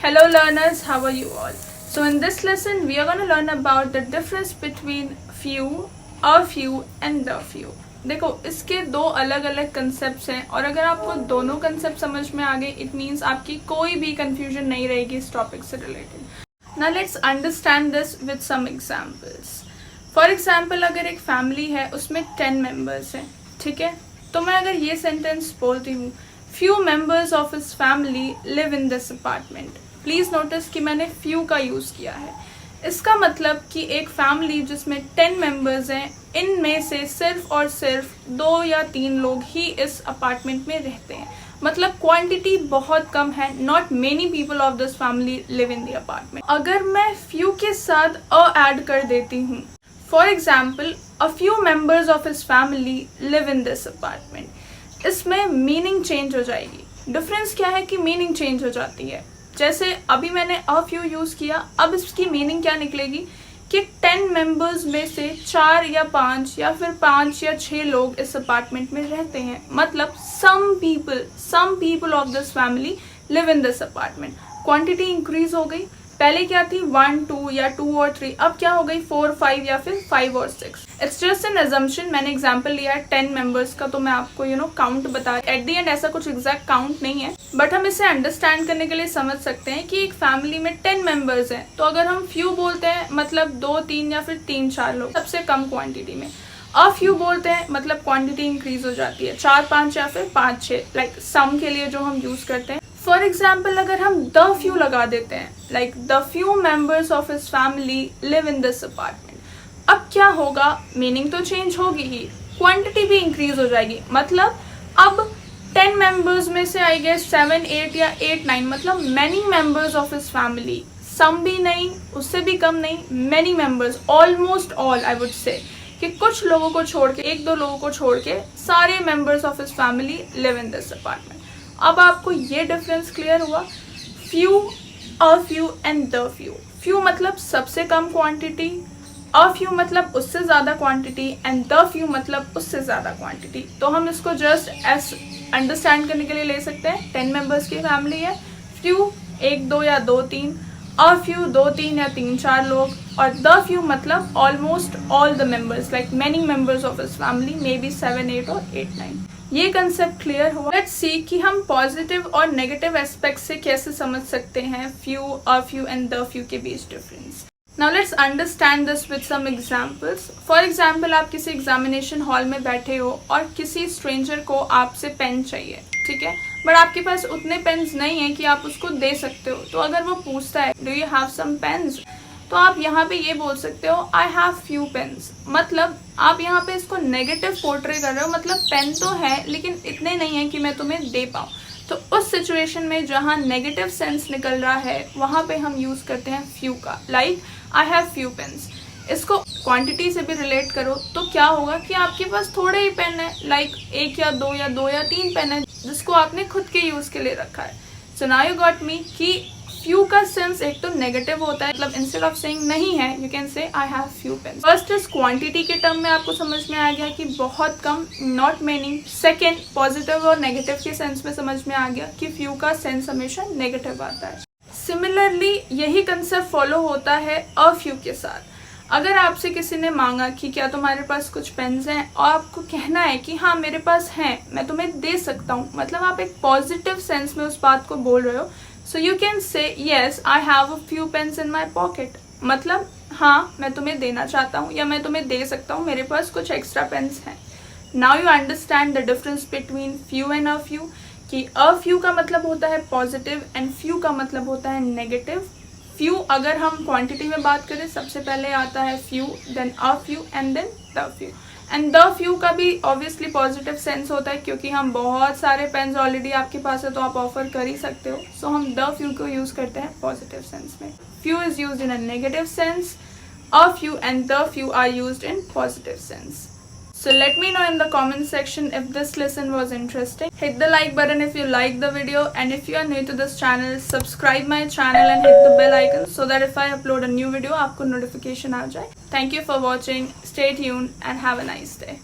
Hello learners, how are you all? So in this lesson we are going to learn about the difference between few, a few and the few. देखो इसके दो अलग अलग concept हैं और अगर आपको दोनों कंसेप्ट समझ में आ गए इट मीन्स आपकी कोई भी कंफ्यूजन नहीं रहेगी इस टॉपिक से related. Now let's understand this with some examples. For example अगर एक फैमिली है उसमें 10 मेंबर्स हैं, ठीक है, तो मैं अगर ये सेंटेंस बोलती हूँ few members of his family live in this apartment. Please notice कि मैंने फ्यू का यूज किया है. इसका मतलब कि एक फैमिली जिसमें 10 मेंबर्स हैं इनमें से सिर्फ और सिर्फ 2 या 3 लोग ही इस अपार्टमेंट में रहते हैं. मतलब क्वांटिटी बहुत कम है. Not many people of this family live in the apartment. अगर मैं फ्यू के साथ अ ऐड कर देती हूँ, for example a few members of his family live in this apartment, इसमें मीनिंग चेंज हो जाएगी. डिफरेंस क्या है कि मीनिंग चेंज हो जाती है. जैसे अभी मैंने अ फ्यू यूज किया, अब इसकी मीनिंग क्या निकलेगी कि 10 मेंबर्स में से 4 या 5 या फिर 5 या 6 लोग इस अपार्टमेंट में रहते हैं. मतलब some people of this family live in this apartment. Quantity increase हो गई. पहले क्या थी 1, 2 या 2 और 3, अब क्या हो गई 4, 5 या फिर 5 और 6. It's just an assumption. मैंने एग्जांपल लिया है 10 मेंबर्स का, तो मैं आपको काउंट बता. एट दी एंड ऐसा कुछ एग्जैक्ट काउंट नहीं है, बट हम इसे अंडरस्टैंड करने के लिए समझ सकते हैं कि एक फैमिली में 10 मेंबर्स हैं, तो अगर हम फ्यू बोलते हैं मतलब 2, 3 या फिर 3, 4 लोग सबसे कम क्वांटिटी में. अ फ्यू बोलते हैं मतलब क्वांटिटी इंक्रीज हो जाती है, 4, 5 या फिर 5, 6, लाइक सम के लिए जो हम यूज करते हैं. फॉर एग्जाम्पल अगर हम द फ्यू लगा देते हैं, like the few members of his family live in this apartment, अब क्या होगा, मीनिंग तो चेंज होगी ही, क्वांटिटी भी इंक्रीज हो जाएगी. मतलब अब 10 मेंबर्स में से आई गेस 7, 8 या 8, 9, मतलब many members of his family, some भी नहीं उससे भी कम नहीं, many members, almost all I would say, कि कुछ लोगों को छोड़ के, 1-2 लोगों को छोड़ के सारे members of his family live in this apartment. अब आपको ये डिफरेंस क्लियर हुआ. Few, a few and the few. Few मतलब सबसे कम क्वांटिटी, अ फ्यू मतलब उससे ज़्यादा क्वांटिटी एंड द फ्यू मतलब उससे ज़्यादा क्वांटिटी. तो हम इसको जस्ट एस अंडरस्टैंड करने के लिए ले सकते हैं 10 मेंबर्स की फैमिली है, फ्यू 1, 2 या 2, 3, अ फ्यू 2, 3 या 3, 4 लोग, और द फ्यू मतलब almost all the members, like many members of his family, may be 7, 8 और 8, 9. ये कंसेप्ट क्लियर हुआ. लेट्स सी कि हम पॉजिटिव और नेगेटिव एस्पेक्ट से कैसे समझ सकते हैं few, a few and the few के बीच difference. Now let's understand this with some examples. For example आप किसी एग्जामिनेशन हॉल में बैठे हो और किसी स्ट्रेंजर को आपसे पेन चाहिए, ठीक है, बट आपके पास उतने पेन्स नहीं है कि आप उसको दे सकते हो. तो अगर वो पूछता है do you have some pens, तो आप यहाँ पे ये बोल सकते हो आई हैव फ्यू पेन्स. मतलब आप यहाँ पे इसको नेगेटिव पोर्ट्रे कर रहे हो, मतलब पेन तो है लेकिन इतने नहीं है कि मैं तुम्हें दे पाऊँ. तो उस सिचुएशन में जहाँ नेगेटिव सेंस निकल रहा है वहाँ पे हम यूज करते हैं फ्यू का, like I have few pens. इसको क्वांटिटी से भी रिलेट करो तो क्या होगा कि आपके पास थोड़े ही पेन है, लाइक 1 या 2 या 2 या 3 पेन है जिसको आपने खुद के यूज के लिए रखा है. So now you got me कि फ्यू का सेंस एक तो नेगेटिव होता है, मतलब इंस्टेड ऑफ सेइंग नहीं है you can say I have few pens. First is quantity के टर्म में आपको समझ में आ गया कि बहुत कम, नॉट मेनी. सेकेंड पॉजिटिव और नेगेटिव के सेंस में समझ में आ गया कि फ्यू का सेंस हमेशा नेगेटिव आता है. सिमिलरली यही कंसेप्ट फॉलो होता है अ फ्यू के साथ. अगर आपसे किसी ने मांगा कि क्या तुम्हारे पास कुछ पेन्स हैं और आपको कहना है कि हाँ मेरे पास हैं, मैं तुम्हें दे सकता हूँ, मतलब आप एक पॉजिटिव सेंस में उस बात को बोल रहे हो. So you can say yes I have a few pens in my pocket, मतलब हाँ मैं तुम्हें देना चाहता हूँ या मैं तुम्हें दे सकता हूँ, मेरे पास कुछ एक्स्ट्रा पेन्स हैं. Now you understand the difference between few and a few, कि अ फ्यू का मतलब होता है पॉजिटिव एंड फ्यू का मतलब होता है नेगेटिव. फ्यू अगर हम क्वांटिटी में बात करें सबसे पहले आता है few, then a few and then the few. And the few का भी ऑब्वियसली पॉजिटिव सेंस होता है क्योंकि हम बहुत सारे पेन्स ऑलरेडी आपके पास है तो आप ऑफर कर ही सकते हो. सो हम द फ्यू को यूज करते हैं पॉजिटिव सेंस में. Few is used in a negative sense, a few and the few are used in positive sense. So let me know in the comment section if this lesson was interesting. Hit the like button if you like the video, and if you are new to this channel, subscribe my channel and hit the bell icon so that if I upload a new video, आपको notification आ जाए. Thank you for watching. Stay tuned and have a nice day.